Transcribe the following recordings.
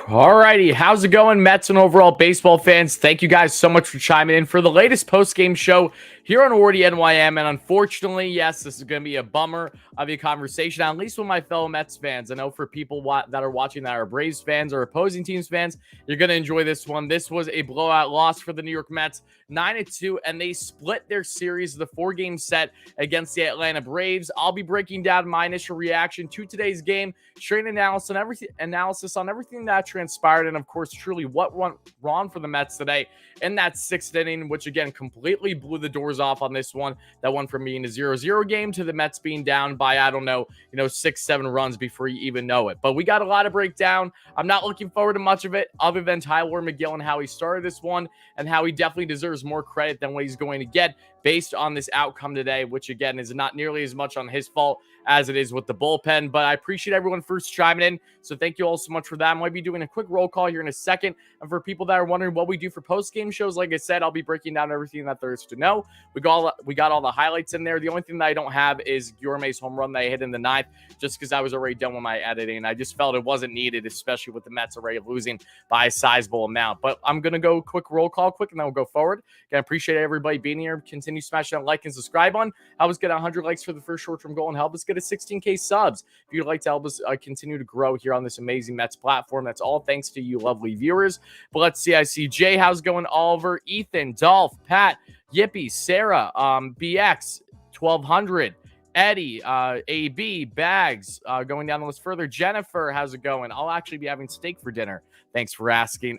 Alrighty, how's it going, Mets and overall baseball fans? Thank you guys so much for chiming in for the latest post-game show here on WardyNYM. And unfortunately, yes, this is going to be a bummer of a conversation, at least with my fellow Mets fans. I know for people that are watching that are Braves fans or opposing teams fans, you're going to enjoy this one. This was a blowout loss for the New York Mets, 9-2, and they split their series, the 4-game set against the Atlanta Braves. I'll be breaking down my initial reaction to today's game, straight analysis on everything that transpired, and of course, truly what went wrong for the Mets today in that 6th inning, which again completely blew the doors off on this one. That went from being a 0-0 game to the Mets being down by, I don't know, 6-7 runs before you even know it. But we got a lot of breakdown. I'm not looking forward to much of it other than Tyler McGill and how he started this one and how he definitely deserves more credit than what he's going to get based on this outcome today, which again is not nearly as much on his fault as it is with the bullpen. But I appreciate everyone first chiming in, so thank you all so much for that. I might be doing a quick roll call here in a second, and for people that are wondering what we do for post-game shows, like I said, I'll be breaking down everything that there is to know. We got all the highlights in there. The only thing that I don't have is Guillorme's home run that I hit in the 9th, just because I was already done with my editing. I just felt it wasn't needed, especially with the Mets already losing by a sizable amount. But I'm going to go quick roll call quick, and then we'll go forward. Again, I appreciate everybody being here. Continue smashing that like and subscribe on. Help us get 100 likes for the first short-term goal, and help us get a 16K subs if you'd like to help us continue to grow here on this amazing Mets platform. That's all thanks to you lovely viewers. But let's see. I see Jay. How's it going? Oliver, Ethan, Dolph, Pat, Yippee, Sarah, BX, 1200, Eddie, AB, Bags, going down the list further. Jennifer, how's it going? I'll actually be having steak for dinner. Thanks for asking.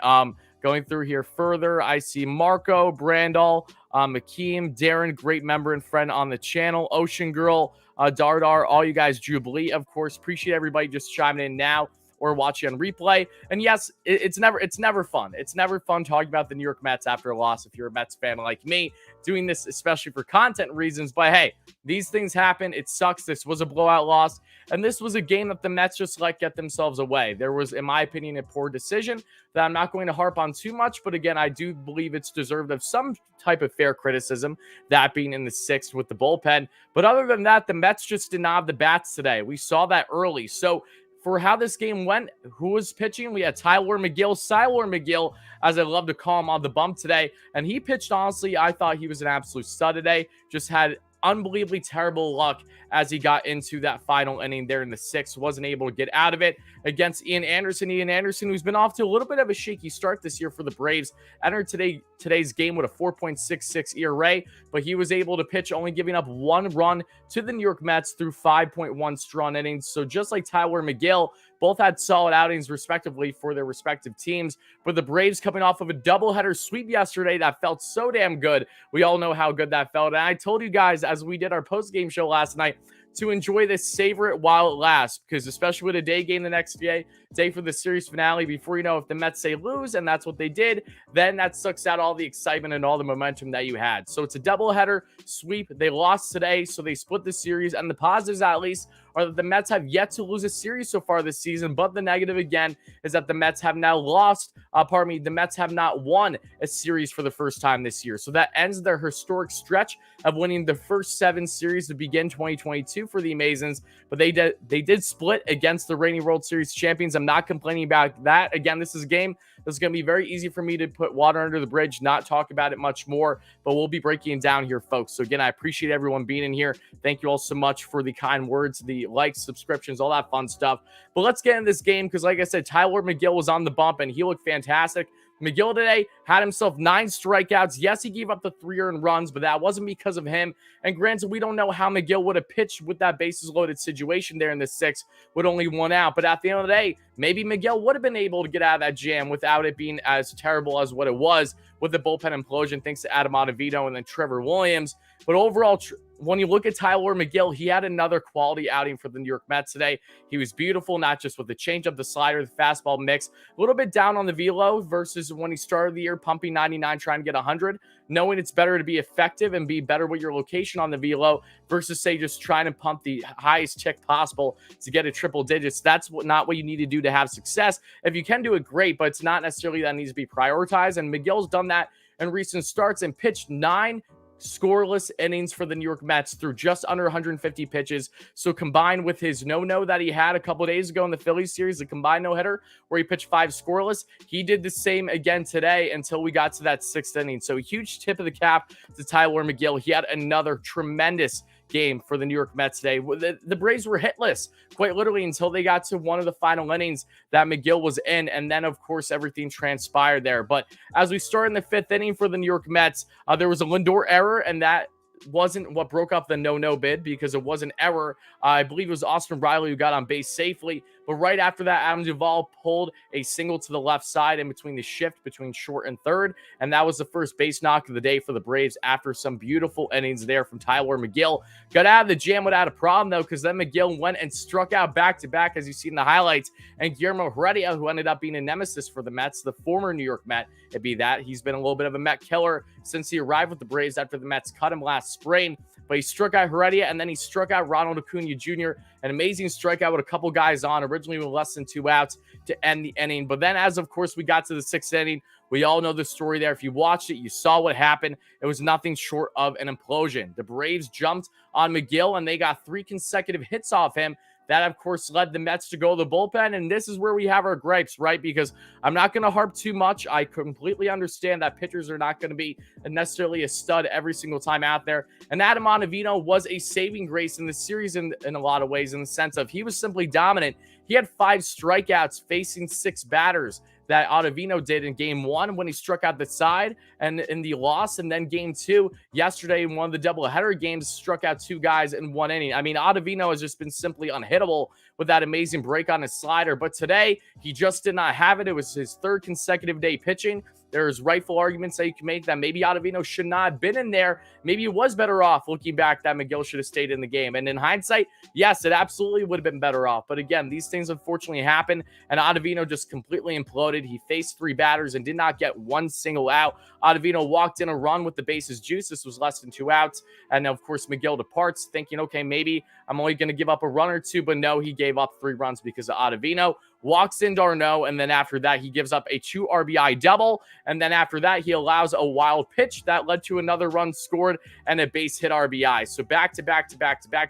Going through here further, I see Marco, Brandall, Makeem, Darren, great member and friend on the channel, Ocean Girl, Dardar, all you guys, Jubilee, of course. Appreciate everybody just chiming in now or watching on replay. And yes, it's never fun. It's never fun talking about the New York Mets after a loss if you're a Mets fan like me, doing this especially for content reasons. But hey, these things happen. It sucks. This was a blowout loss, and this was a game that the Mets just let get themselves away. There was, in my opinion, a poor decision that I'm not going to harp on too much, but again, I do believe it's deserved of some type of fair criticism, that being in the 6th with the bullpen. But other than that, the Mets just did not have the bats today. We saw that early. So for how this game went, who was pitching? We had Tyler McGill, as I love to call him, on the bump today. And he pitched, honestly, I thought he was an absolute stud today. Just had unbelievably terrible luck as he got into that final inning there in the 6th. Wasn't able to get out of it against Ian Anderson. Ian Anderson, who's been off to a little bit of a shaky start this year for the Braves, entered today's game with a 4.66 ERA, but he was able to pitch, only giving up 1 run to the New York Mets through 5.1 strong innings. So just like Tyler McGill, both had solid outings respectively for their respective teams. But the Braves coming off of a doubleheader sweep yesterday that felt so damn good. We all know how good that felt. And I told you guys as we did our post-game show last night to enjoy this, savor it while it lasts, because especially with a day game the next day for the series finale, before you know, if the Mets say lose, and that's what they did, then that sucks out all the excitement and all the momentum that you had. So it's a doubleheader sweep. They lost today, so they split the series, and the positives at least are that the Mets have yet to lose a series so far this season, but the negative again is that the Mets have now the Mets have not won a series for the first time this year. So that ends their historic stretch of winning the first 7 series to begin 2022 for the Amazons, but they did split against the reigning World Series champions. I'm not complaining about that. Again, this is a game that's going to be very easy for me to put water under the bridge, not talk about it much more, but we'll be breaking it down here, folks. So again, I appreciate everyone being in here. Thank you all so much for the kind words, the likes, subscriptions, all that fun stuff. But let's get in this game, because like I said, Tyler McGill was on the bump and he looked fantastic. McGill today had himself 9 strikeouts. Yes, he gave up the 3 earned runs, but that wasn't because of him. And granted, we don't know how McGill would have pitched with that bases loaded situation there in the 6th with only 1 out. But at the end of the day, maybe McGill would have been able to get out of that jam without it being as terrible as what it was with the bullpen implosion, thanks to Adam Ottavino and then Trevor Williams. But overall, when you look at Tyler McGill, he had another quality outing for the New York Mets today. He was beautiful, not just with the changeup, the slider, the fastball mix. A little bit down on the velo versus when he started the year pumping 99, trying to get 100. Knowing it's better to be effective and be better with your location on the velo versus, say, just trying to pump the highest tick possible to get a triple digits. That's not what you need to do to have success. If you can do it, great, but it's not necessarily that needs to be prioritized. And McGill's done that in recent starts and pitched 9 scoreless innings for the New York Mets through just under 150 pitches. So combined with his no-no that he had a couple days ago in the Phillies series, the combined no-hitter where he pitched 5 scoreless, he did the same again today until we got to that 6th inning. So a huge tip of the cap to Tyler McGill. He had another tremendous game for the New York Mets today. The Braves were hitless quite literally until they got to one of the final innings that McGill was in, and then of course everything transpired there. But as we start in the 5th inning for the New York Mets, there was a Lindor error, and that wasn't what broke up the no bid because it was an error. I believe it was Austin Riley who got on base safely. But right after that, Adam Duvall pulled a single to the left side in between the shift between short and third. And that was the first base knock of the day for the Braves after some beautiful innings there from Tyler McGill. Got out of the jam without a problem, though, because then McGill went and struck out back-to-back, as you see in the highlights. And Guillermo Heredia, who ended up being a nemesis for the Mets, the former New York Met, it'd be that. He's been a little bit of a Met killer since he arrived with the Braves after the Mets cut him last spring. But he struck out Heredia, and then he struck out Ronald Acuna Jr., an amazing strikeout with a couple guys on, originally with less than 2 outs to end the inning. But then as, of course, we got to the 6th inning, we all know the story there. If you watched it, you saw what happened. It was nothing short of an implosion. The Braves jumped on McGill, and they got 3 consecutive hits off him. That, of course, led the Mets to go to the bullpen, and this is where we have our gripes, right? Because I'm not going to harp too much. I completely understand that pitchers are not going to be necessarily a stud every single time out there. And Adam Ottavino was a saving grace in the series in a lot of ways, in the sense of he was simply dominant. He had 5 strikeouts facing 6 batters that Ottavino did in game 1 when he struck out the side and in the loss. And then game 2 yesterday in one of the doubleheader games, struck out 2 guys in 1 inning. I mean, Ottavino has just been simply unhittable with that amazing break on his slider. But today, he just did not have it. It was his 3rd consecutive day pitching. There's rightful arguments that you can make that maybe Ottavino should not have been in there. Maybe it was better off looking back that McGill should have stayed in the game. And in hindsight, yes, it absolutely would have been better off. But again, these things unfortunately happen, and Ottavino just completely imploded. He faced 3 batters and did not get 1 single out. Ottavino walked in a run with the bases juice. This was less than 2 outs. And of course, McGill departs thinking, okay, maybe I'm only going to give up a run or 2, but no, he gave up 3 runs because of Ottavino. Walks in d'Arnaud, and then after that, he gives up a 2 RBI double. And then after that, he allows a wild pitch that led to another run scored and a base hit RBI. So back to back,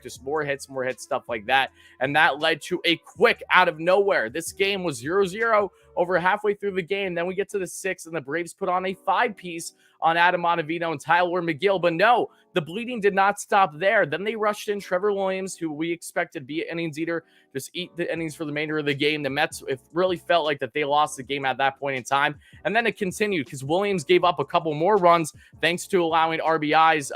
just more hits, stuff like that. And that led to a quick out of nowhere. This game was 0-0 over halfway through the game. Then we get to the 6th, and the Braves put on a 5-piece on Adam Ottavino and Tyler McGill. But no, the bleeding did not stop there. Then they rushed in Trevor Williams, who we expected to be an innings eater, just eat the innings for the remainder of the game. The Mets, it really felt like that they lost the game at that point in time. And then it continued because Williams gave up a couple more runs thanks to allowing RBIs,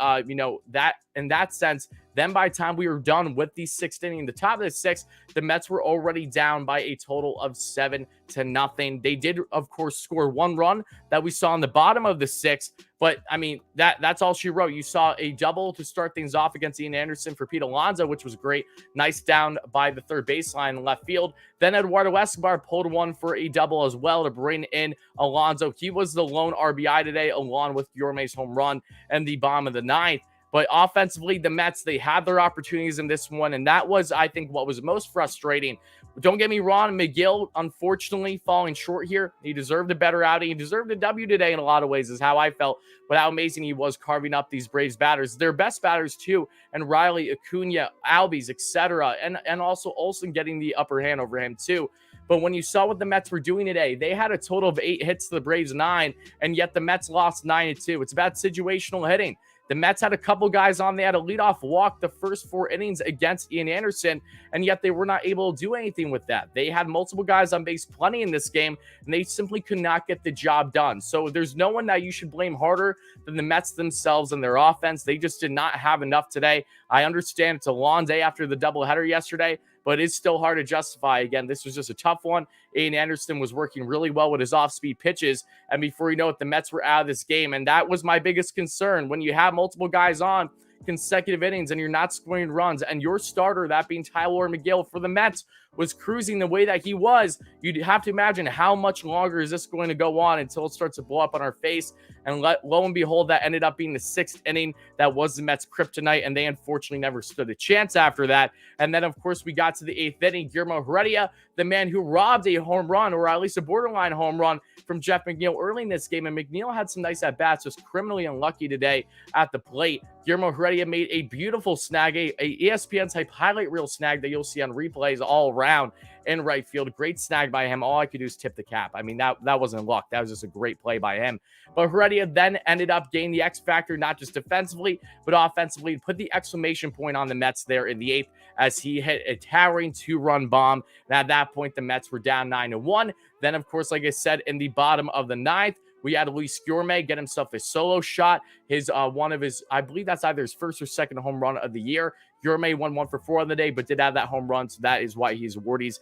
that in that sense. Then by the time we were done with the 6th inning, the top of the 6th, the Mets were already down by a total of 7-0. They did, of course, score 1 run that we saw in the bottom of the 6th. But, I mean, that's all she wrote. You saw a double to start things off against Ian Anderson for Pete Alonso, which was great. Nice down by the 3rd baseline in left field. Then Eduardo Escobar pulled 1 for a double as well to bring in Alonso. He was the lone RBI today, along with Yorme's home run and the bomb of the 9th. But offensively, the Mets, they had their opportunities in this one, and that was, I think, what was most frustrating. Don't get me wrong, McGill, unfortunately, falling short here. He deserved a better outing. He deserved a W today in a lot of ways, is how I felt. But how amazing he was carving up these Braves batters. Their best batters, too, and Riley, Acuna, Albies, etc., and also Olsen getting the upper hand over him, too. But when you saw what the Mets were doing today, they had a total of 8 hits to the Braves 9, and yet the Mets lost 9-2. It's about situational hitting. The Mets had a couple guys on. They had a leadoff walk the first 4 innings against Ian Anderson, and yet they were not able to do anything with that. They had multiple guys on base plenty in this game, and they simply could not get the job done. So there's no one that you should blame harder than the Mets themselves and their offense. They just did not have enough today. I understand it's a long day after the doubleheader yesterday, but it's still hard to justify. Again, this was just a tough one. Ian Anderson was working really well with his off-speed pitches, and before you know it, the Mets were out of this game, and that was my biggest concern. When you have multiple guys on consecutive innings and you're not scoring runs, and your starter, that being Tyler McGill for the Mets, was cruising the way that he was, you'd have to imagine how much longer is this going to go on until it starts to blow up on our face. And lo and behold, that ended up being the 6th inning. That was the Mets' kryptonite, and they unfortunately never stood a chance after that. And then, of course, we got to the 8th inning. Guillermo Heredia, the man who robbed a home run, or at least a borderline home run, from Jeff McNeil early in this game. And McNeil had some nice at-bats, just criminally unlucky today at the plate. Guillermo Heredia made a beautiful snag, a ESPN-type highlight reel snag that you'll see on replays all around in right field. Great snag by him. All I could do is tip the cap. I mean, that wasn't luck. That was just a great play by him. But Heredia then ended up gaining the X factor, not just defensively, but offensively. Put the exclamation point on the Mets there in the 8th as he hit a towering 2-run bomb. And at that point, the Mets were down 9-1. Then, of course, like I said, in the bottom of the 9th, we had Luis Guillorme get himself a solo shot. One of his, I believe that's either his first or second home run of the year. Guillorme won 1 for 4 on the day, but did have that home run, so that is why he's Wardy's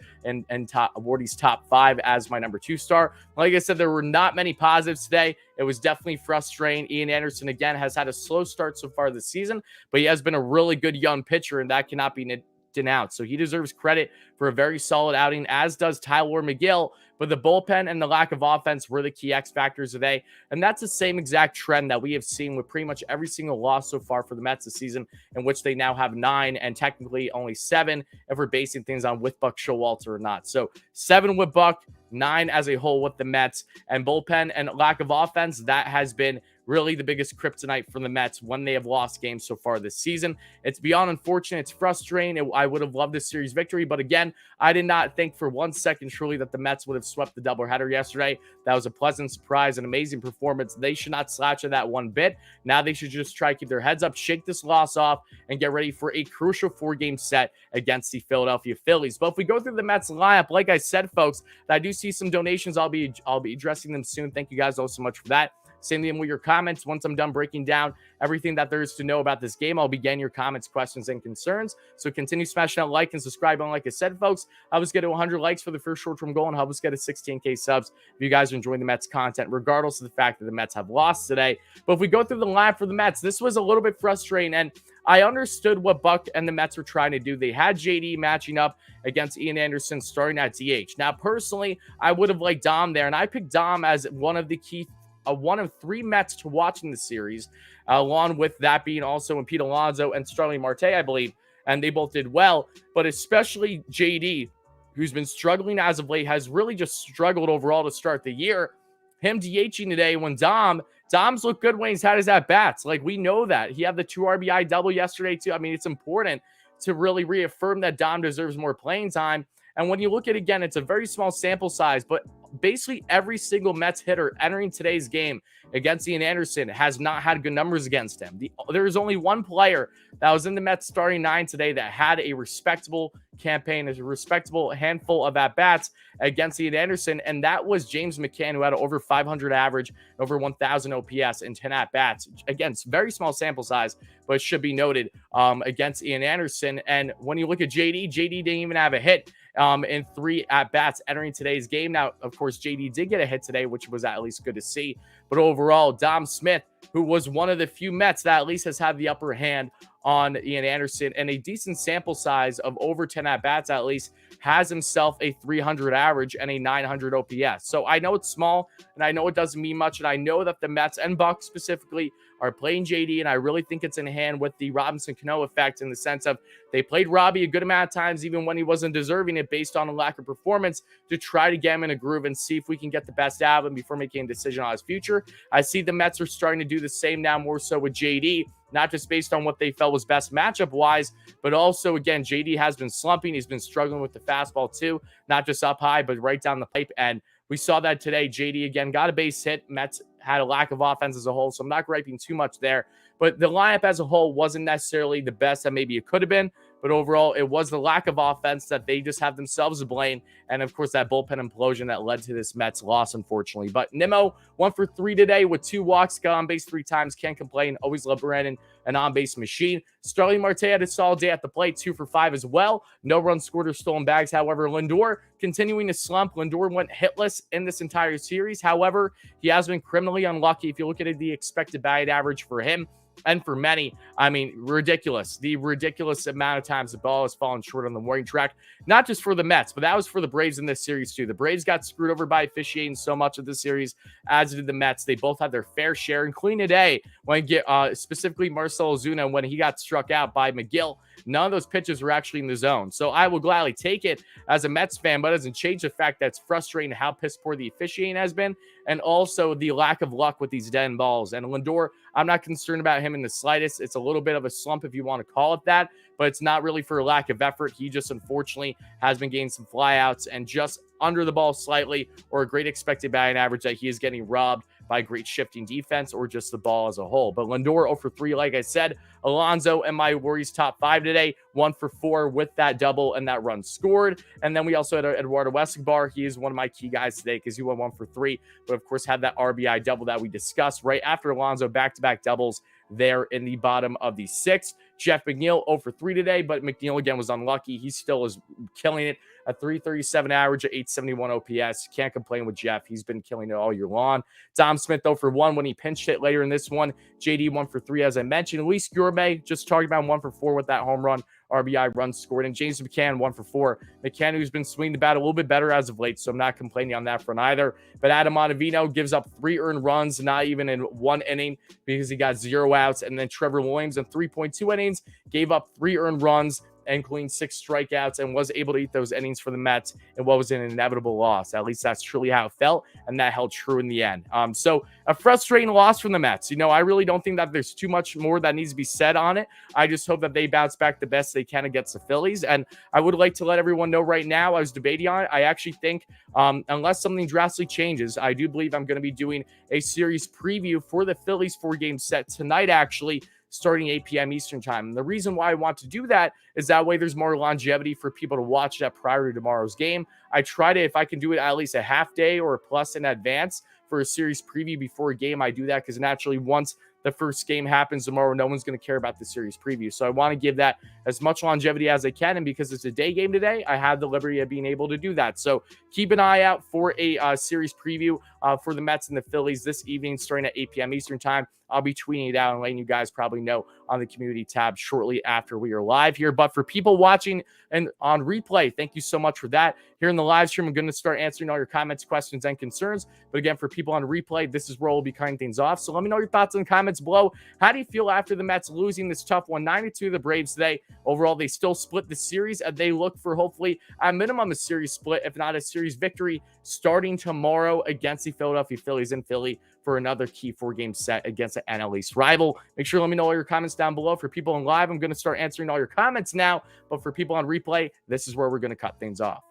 top 5 as my number 2 star. Like I said, there were not many positives today. It was definitely frustrating. Ian Anderson, again, has had a slow start so far this season, but he has been a really good young pitcher, and that cannot be denounced. So he deserves credit for a very solid outing, as does Tyler McGill. But the bullpen and the lack of offense were the key X factors today. And that's the same exact trend that we have seen with pretty much every single loss so far for the Mets this season, in which they now have 9 and technically only 7 if we're basing things on with Buck Showalter or not. So 7 with Buck, 9 as a whole with the Mets, and bullpen and lack of offense, that has been really the biggest kryptonite for the Mets when they have lost games so far this season. It's beyond unfortunate. It's frustrating. I would have loved this series victory, but again, I did not think for 1 second truly that the Mets would have swept the doubleheader yesterday. That was a pleasant surprise, an amazing performance. They should not slouch at that one bit. Now they should just try to keep their heads up, shake this loss off, and get ready for a crucial 4-game set against the Philadelphia Phillies. But if we go through the Mets lineup, like I said, folks, I do see some donations. I'll be addressing them soon. Thank you guys all so much for that. Same thing with your comments. Once I'm done breaking down everything that there is to know about this game, I'll begin your comments, questions, and concerns. So continue smashing that like and subscribe. And like I said, folks, I was getting 100 likes for the first short-term goal and help us get a 16K subs if you guys are enjoying the Mets content, regardless of the fact that the Mets have lost today. But if we go through the lineup for the Mets, this was a little bit frustrating, and I understood what Buck and the Mets were trying to do. They had JD matching up against Ian Anderson starting at DH. Now, personally, I would have liked Dom there, and I picked Dom as one of the key one of 3 Mets to watch in the series, along with that being also Pete Alonso and Starling Marte, I believe, and they both did well, but especially JD, who's been struggling as of late, has really just struggled overall to start the year. Him DHing today when Dom's looked good when he's had his at-bats. Like, we know that. He had the 2 RBI double yesterday, too. I mean, it's important to really reaffirm that Dom deserves more playing time. And when you look at it again, it's a very small sample size, but basically every single Mets hitter entering today's game against Ian Anderson has not had good numbers against him. There is only one player that was in the Mets starting 9 today that had a respectable campaign, a respectable handful of at-bats against Ian Anderson, and that was James McCann, who had an over 500 average, over 1,000 OPS in 10 at-bats. Again, it's very small sample size, but it should be noted against Ian Anderson. And when you look at JD didn't even have a hit in 3 at-bats entering today's game. Now, of course, JD did get a hit today, which was at least good to see. But overall, Dom Smith, who was one of the few Mets that at least has had the upper hand on Ian Anderson and a decent sample size of over 10 at-bats at least, has himself a 300 average and a 900 OPS. So I know it's small, and I know it doesn't mean much, and I know that the Mets and Buck specifically are playing JD, and I really think it's in hand with the Robinson-Cano effect, in the sense of they played Robbie a good amount of times, even when he wasn't deserving it, based on a lack of performance, to try to get him in a groove and see if we can get the best out of him before making a decision on his future. I see the Mets are starting to do the same now, more so with JD, not just based on what they felt was best matchup-wise, but also, again, JD has been slumping. He's been struggling with the fastball, too, not just up high, but right down the pipe. And we saw that today. JD, again, got a base hit. Mets had a lack of offense as a whole, so I'm not griping too much there. But the lineup as a whole wasn't necessarily the best that maybe it could have been. But overall, it was the lack of offense that they just have themselves to blame. And, of course, that bullpen implosion that led to this Mets loss, unfortunately. But Nimmo, 1 for 3 today with 2 walks, got on base 3 times. Can't complain. Always love Brandon, an on-base machine. Starling Marte had a solid day at the plate, 2 for 5 as well. No runs scored or stolen bags. However, Lindor continuing to slump. Lindor went hitless in this entire series. However, he has been criminally unlucky. If you look at the expected batting average for him, And for many, I mean, ridiculous. The ridiculous amount of times the ball has fallen short on the warning track, not just for the Mets, but that was for the Braves in this series too. The Braves got screwed over by officiating so much of the series, as did the Mets. They both had their fair share, including today when specifically Marcell Ozuna, when he got struck out by McGill. None of those pitches were actually in the zone. So I will gladly take it as a Mets fan, but it doesn't change the fact that it's frustrating how piss poor the officiating has been, and also the lack of luck with these dead end balls. And Lindor, I'm not concerned about him in the slightest. It's a little bit of a slump if you want to call it that, but it's not really for a lack of effort. He just unfortunately has been getting some flyouts and just under the ball slightly, or a great expected batting average that he is getting robbed by great shifting defense or just the ball as a whole. But Lindor 0 for 3, like I said. Alonso and my Warriors top 5 today, 1 for 4 with that double and that run scored. And then we also had Eduardo Escobar. He is one of my key guys today because he went 1 for 3, but of course had that RBI double that we discussed right after Alonso, back-to-back doubles there in the bottom of the 6th. Jeff McNeil 0 for 3 today, but McNeil again was unlucky. He still is killing it. A 337 average, a 871 OPS. Can't complain with Jeff. He's been killing it all year long. Dom Smith 0 for 1 when he pinched hit later in this one. JD 1 for 3, as I mentioned. Luis Gourmet just talking about 1 for 4 with that home run. RBI run scored. And James McCann 1 for 4. McCann, who's been swinging the bat a little bit better as of late, so I'm not complaining on that front either. But Adam Ottavino gives up 3 earned runs, not even in 1 inning because he got 0 outs. And then Trevor Williams in 3.2 innings gave up 3 earned runs, including 6 strikeouts, and was able to eat those innings for the Mets in what was an inevitable loss. At least that's truly how it felt, and that held true in the end. So a frustrating loss from the Mets. You know, I really don't think that there's too much more that needs to be said on it. I just hope that they bounce back the best they can against the Phillies. And I would like to let everyone know right now, I was debating on it. I actually think unless something drastically changes, I do believe I'm going to be doing a series preview for the Phillies 4-game set tonight, actually, starting 8 p.m. Eastern time. And the reason why I want to do that is that way there's more longevity for people to watch that prior to tomorrow's game. I try to, if I can do it at least a half day or a plus in advance for a series preview before a game, I do that because naturally once the first game happens tomorrow, no one's going to care about the series preview. So I want to give that as much longevity as I can. And because it's a day game today, I have the liberty of being able to do that. So keep an eye out for a series preview for the Mets and the Phillies this evening, starting at 8 p.m. Eastern time. I'll be tweeting it out and letting you guys probably know on the community tab shortly after we are live here. But for people watching and on replay, thank you so much for that. Here in the live stream, I'm going to start answering all your comments, questions, and concerns. But again, for people on replay, this is where we'll be cutting things off. So let me know your thoughts in the comments below. How do you feel after the Mets losing this tough 1-9-2 to the Braves today? Overall, they still split the series, and they look for hopefully at minimum a series split, if not a series victory, starting tomorrow against the Philadelphia Phillies in Philly for another key 4-game set against an NL East rival. Make sure to let me know all your comments down below. For people on live, I'm going to start answering all your comments now. But for people on replay, this is where we're going to cut things off.